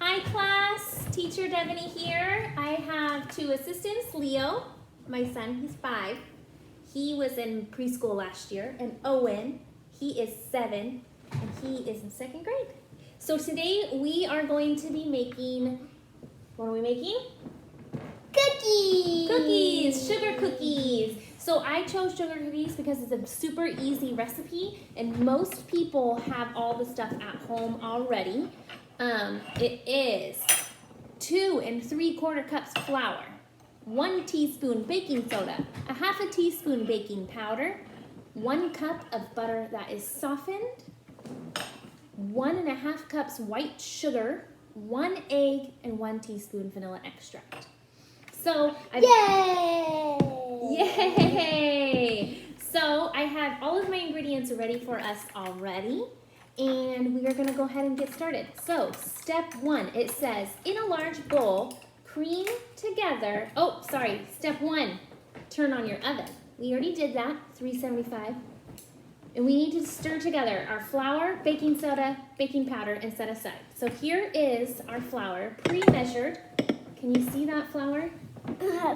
Hi class, Teacher Devaney here. I have two assistants, Leo, my son, he's 5. He was in preschool last year, and Owen, he is 7, and he is in 2nd grade. So today we are going to be making, what are we making? Cookies! Cookies, sugar cookies. So I chose sugar cookies because it's a super easy recipe and most people have all the stuff at home already. It is 2 3/4 cups flour, 1 teaspoon baking soda, a 1/2 teaspoon baking powder, 1 cup of butter that is softened, 1 1/2 cups white sugar, 1 egg, and 1 teaspoon vanilla extract. So Yay! So I have all of my ingredients ready for us already, and we are going to go ahead and get started. So step 1, it says, in a large bowl, cream together. Oh, sorry, step 1, turn on your oven. We already did that, 375. And we need to stir together our flour, baking soda, baking powder, and set aside. So here is our flour, pre-measured. Can you see that flour?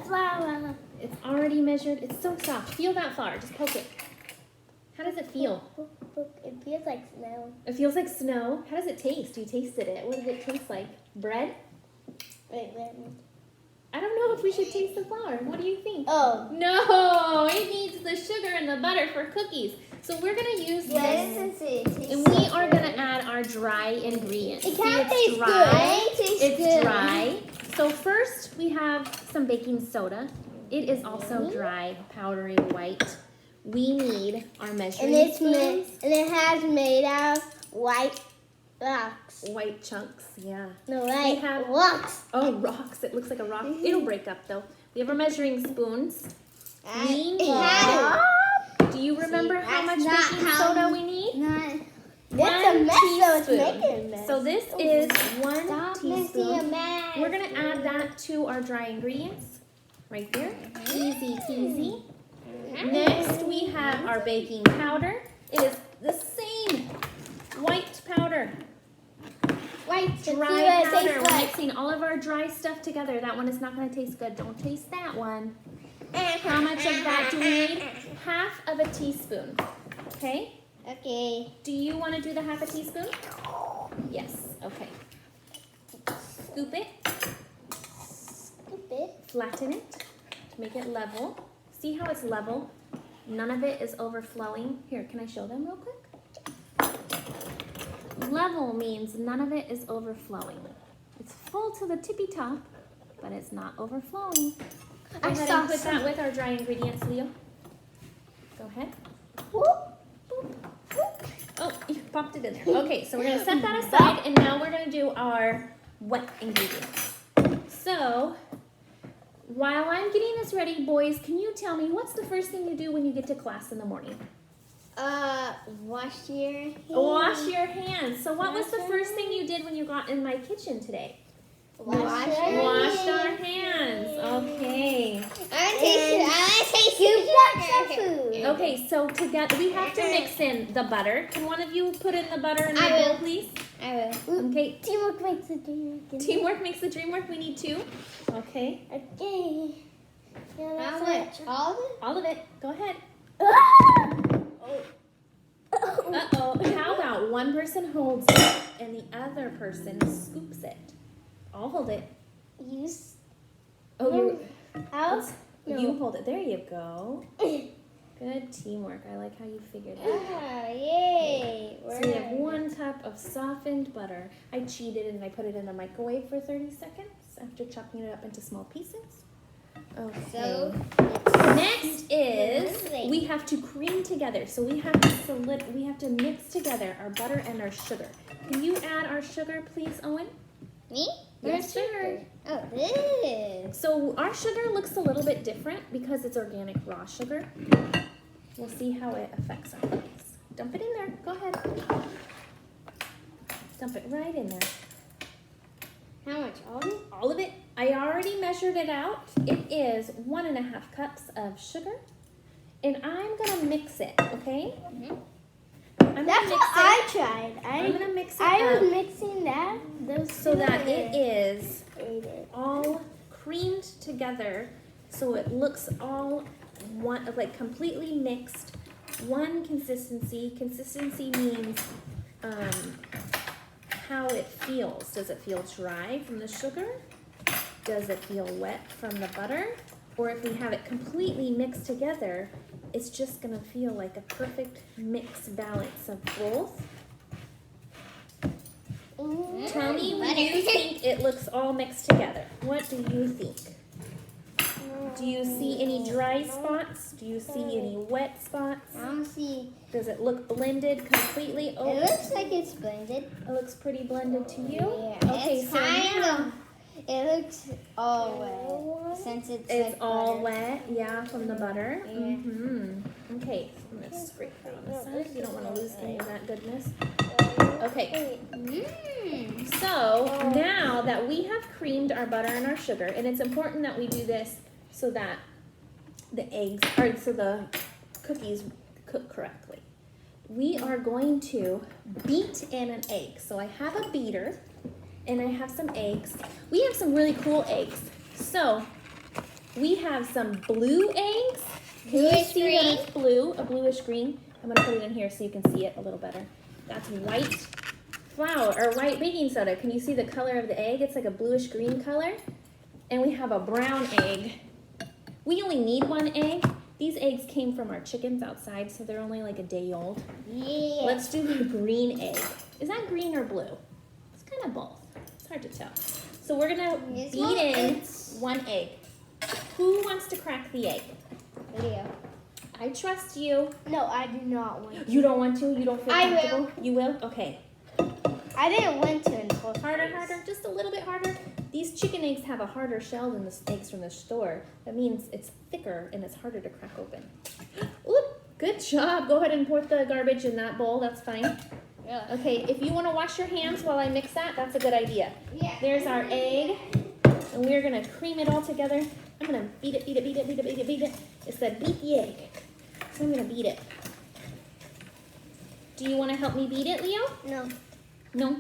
Flour. It's already measured. It's so soft. Feel that flour. Just poke it. How does it feel? It feels like snow. It feels like snow. How does it taste? You tasted it. What did it taste like? Bread? Wait. I don't know if we should taste the flour. What do you think? Oh. No, it needs the sugar and the butter for cookies. So we're going to use this. And we are going to add our dry ingredients. It See, kind of it's tastes dry. good. It's dry. So first we have some baking soda. It is also dry, powdery white. We need our measuring spoons. And it has made out of white rocks. White chunks, yeah. No, right. have- Rocks. Oh, rocks. It looks like a rock. It'll break up though. We have our measuring spoons. We It need. has Do you remember how much that's not baking how- soda we need? That's a mess, so it's teaspoon. making a mess. So this is 1 Stop making a teaspoon. mess. We're gonna add that to our dry ingredients right here. Easy peasy. Next we have our baking powder. It is the same white powder. White Dry powder. We're mixing all of our dry stuff together. That one is not gonna taste good. Don't taste that one. How much of that do we need? 1/2 teaspoon. Okay? Okay. Do you want to do the 1/2 teaspoon? Yes. Okay. Scoop it. Scoop it. Flatten it to make it level. See how it's level? None of it is overflowing. Here, can I show them real quick? Level means none of it is overflowing. It's full to the tippy top, but it's not overflowing. Go ahead and put that with our dry ingredients, Leo. Go ahead. Oh, you popped it in there. Okay, so we're going to set that aside, and now we're going to do our wet ingredients. So, while I'm getting this ready, boys, can you tell me what's the first thing you do when you get to class in the morning? Wash your hands. Wash your hands. So what was the first thing you did when you got in my kitchen today? Washed Washed our hands. Okay. I want to taste food. Okay, so together we have to mix in the butter. Can one of you put in the butter in the I bowl, will. please? I will. Okay. Teamwork makes the dream work. Teamwork makes the dream work. We need 2. Okay. Okay. How much? All of it? All of it. Go ahead. Oh. Uh-oh. How about one person holds it and the other person scoops it? I'll hold it. Use. Oh, you. Out? You hold it. There you go. Good teamwork. I like how you figured that out. Ah, yay. So we have 1 cup of softened butter. I cheated and I put it in the microwave for 30 seconds after chopping it up into small pieces. Okay. So, Next is we have to cream together. So we have to mix together our butter and our sugar. Can you add our sugar, please, Owen? me? Yes, sir. Oh, this. So our sugar looks a little bit different because it's organic raw sugar. We'll see how it affects our cookies. Dump it in there. Go ahead. Dump it right in there. How much? All of it? All of it. I already measured it out. It is 1 1/2 cups of sugar. And I'm going to mix it, okay? That's what I tried. I'm going to mix it I up. was mixing that. Those so that it is all creamed together, so it looks all one, like completely mixed, one consistency. Consistency means how it feels. Does it feel dry from the sugar? Does it feel wet from the butter? Or if we have it completely mixed together, it's just gonna feel like a perfect mix balance of both. Tell me when you think it looks all mixed together. What do you think? Do you see any dry spots? Do you see any wet spots? I don't see. Does it look blended completely? Oh, It looks like it's blended. it looks pretty blended to you? Yeah, Okay, it's so kind now of. It looks all wet since it's it's like all butter. wet, yeah, from the butter. Yeah. Mm-hmm. Okay, so I'm gonna scrape that on the side. You don't want to lose any of that goodness. Okay, so now that we have creamed our butter and our sugar, and it's important that we do this so that the cookies cook correctly. We are going to beat in an egg. So I have a beater and I have some eggs. We have some really cool eggs. So we have some blue eggs. Can you see that it's blue, a bluish green? I'm gonna put it in here so you can see it a little better. That's white flour or white baking soda. Can you see the color of the egg? It's like a bluish green color. And we have a brown egg. We only need one egg. These eggs came from our chickens outside, so they're only like a day old. Yeah. Let's do the green egg. Is that green or blue? It's kind of both. It's hard to tell. So we're gonna This beat one in is- one egg. Who wants to crack the egg? Video. I trust you. No, I do not want to. You don't want to? You don't feel I comfortable? will. You will? Okay. I didn't want to in the first Harder, place. harder, just a little bit harder. These chicken eggs have a harder shell than the eggs from the store. That means it's thicker and it's harder to crack open. Ooh, good job. Go ahead and pour the garbage in that bowl. That's fine. Yeah. Okay, if you want to wash your hands while I mix that, that's a good idea. Yeah. There's our egg, and we're gonna cream it all together. I'm gonna beat it, beat it, beat it, beat it, beat it, beat it. It said beat the egg, so I'm gonna beat it. Do you want to help me beat it, Leo? No. No?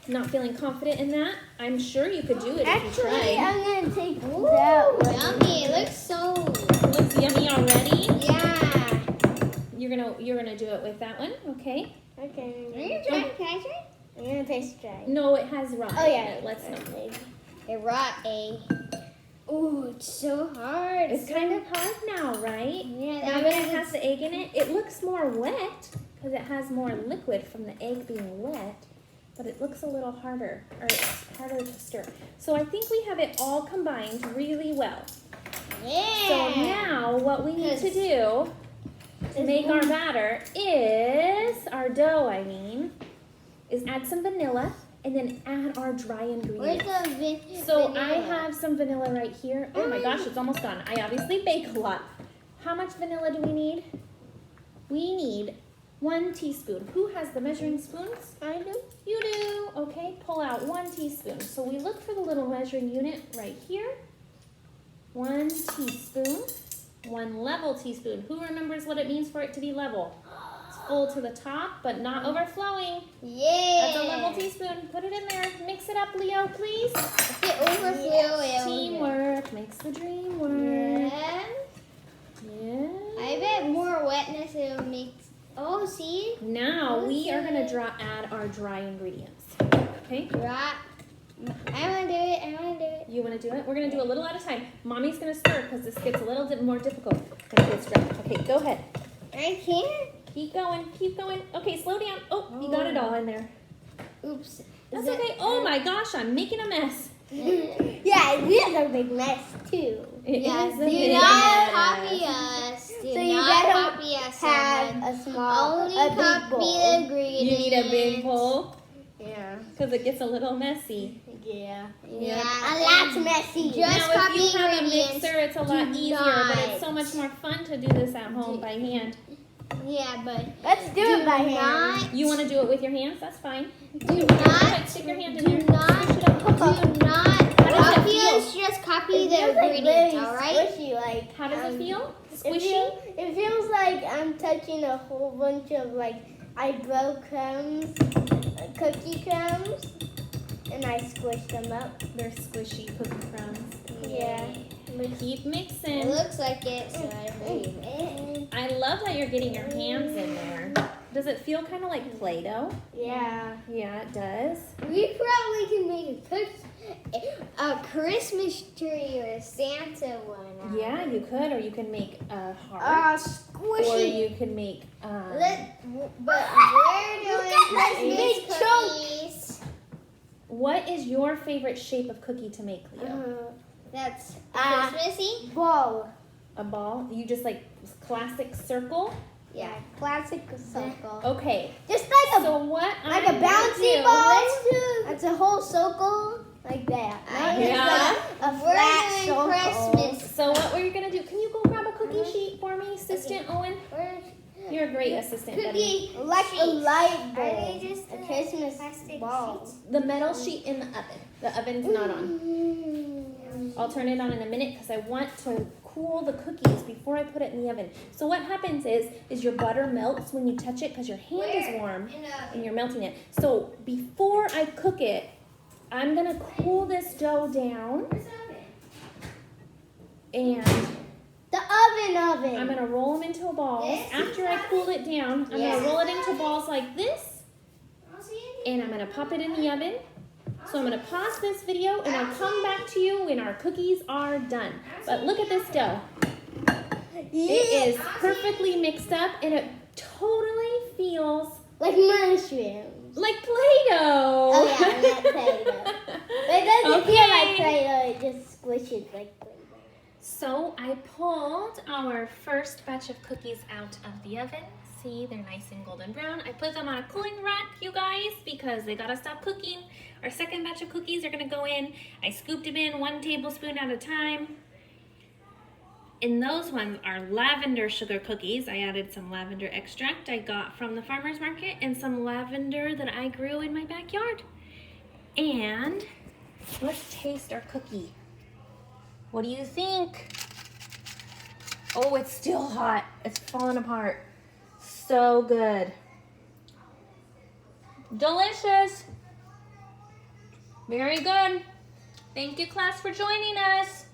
Not feeling confident in that? I'm sure you could do it if you Actually, tried. I'm gonna take that one. Yummy! It looks so. It looks yummy already. Yeah. You're gonna do it with that one, okay? Okay. Are you trying? Can I try? I'm gonna taste dry. No, it has raw. Oh yeah. in it. Let's not. A raw egg. Ooh, it's so hard. It's kind of hard now, right? Yeah, Now that that it means has the egg in it, it looks more wet because it has more liquid from the egg being wet, but it looks a little harder, or it's harder to stir. So I think we have it all combined really well. yeah. So now what we need to do to make our batter is, our dough I mean, is add some vanilla and then add our dry Where's ingredients. the So vanilla? I have some vanilla right here. Oh my gosh, it's almost done. I obviously bake a lot. How much vanilla do we need? We need 1 teaspoon. Who has the measuring spoons? I do. You do. Okay, pull out 1 teaspoon. So we look for the little measuring unit right here. 1 teaspoon. 1 level teaspoon. Who remembers what it means for it to be level? It's full to the top, but not overflowing. Yeah. That's a level teaspoon. Put it in there. Mix it up, Leo, please. If it overflow, it Teamwork makes the dream work. Yeah. Yeah. I bet more wetness it will make. Oh, see? Now we are gonna add our dry ingredients. Okay. Right. I want to do it. I want to do it. You want to do it? We're gonna do a little at a time. Mommy's gonna stir because this gets a little bit more difficult when it gets dry. Okay, go ahead. I can't. Keep going. Keep going. Okay, slow down. Oh, you got it all in there. Oops. That's Is it- okay. Oh my gosh, I'm making a mess. Yeah, it is a big mess too. It Yeah, is a do big not mess. copy us. Do So you not gotta copy us. Have someone. a small, Only a big copy bowl. the ingredients. You need a big bowl Yeah. because it gets a little messy. Yeah. Yeah. A lot's messy. Just Now, if copy you have a ingredients. mixer, it's a lot Do easier, but it's not. so much more fun to do this at home by hand. Yeah, but Let's do it by hand. not. You want to do it with your hands? That's fine. Do Go not. ahead, stick your hand in Do there. not. Push it up. Do not does it copy feel? us. Just copy It the feels like ingredients. very All right. squishy, like. How does it feel? It, Squishy? it feels like I'm touching a whole bunch of like eyebrow crumbs, cookie crumbs. and I squish them up. They're squishy cookie crumbs. Yeah. Keep It mixing. looks like it, so I read. I love that you're getting your hands in there. Does it feel kind of like Play-Doh? Yeah. Yeah, it does. We probably can make a Christmas tree or a Santa one. Yeah, you could, or you can make a heart, or Squishy. you can make. But we're doing Big Christmas chunk. cookies. What is your favorite shape of cookie to make, Leo? That's Uh, Christmassy. Ball. A ball? You just like classic circle? Yeah. Classic circle. Okay. Just like a So what? like I'm a gonna bouncy do- ball. Let's do. That's a whole circle like that. Mine is Yeah. like a We're flat doing circle. Christmas. So what were you gonna do? Can you go grab a cookie sheet for me, Assistant Owen? You're a great assistant, buddy. Cookie. Like a light Are bulb. they just A Christmas plastic ball. sheets? The metal sheet in the oven. The oven's not on. I'll turn it on in a minute because I want to cool the cookies before I put it in the oven. So what happens is your butter melts when you touch it because your hand is warm and you're melting it. So before I cook it, I'm gonna cool this dough down and The oven. I'm gonna roll them into balls. After I cool it down, I'm gonna roll it into balls like this, and I'm gonna pop it in the oven. So I'm gonna pause this video and I'll come back to you when our cookies are done. But look at this dough. It is perfectly mixed up and it totally feels Like mushrooms. like Play-Doh. Oh yeah, not Play-Doh. But it doesn't feel like Play-Doh, it just squishes like Play-Doh. So I pulled our first batch of cookies out of the oven. See, they're nice and golden brown. I put them on a cooling rack, you guys, because they gotta stop cooking. Our second batch of cookies are gonna go in. I scooped them in 1 tablespoon at a time. And those ones are lavender sugar cookies. I added some lavender extract I got from the farmer's market and some lavender that I grew in my backyard. And let's taste our cookie. What do you think? Oh, it's still hot. It's falling apart. So good. Delicious. Very good. Thank you, class, for joining us.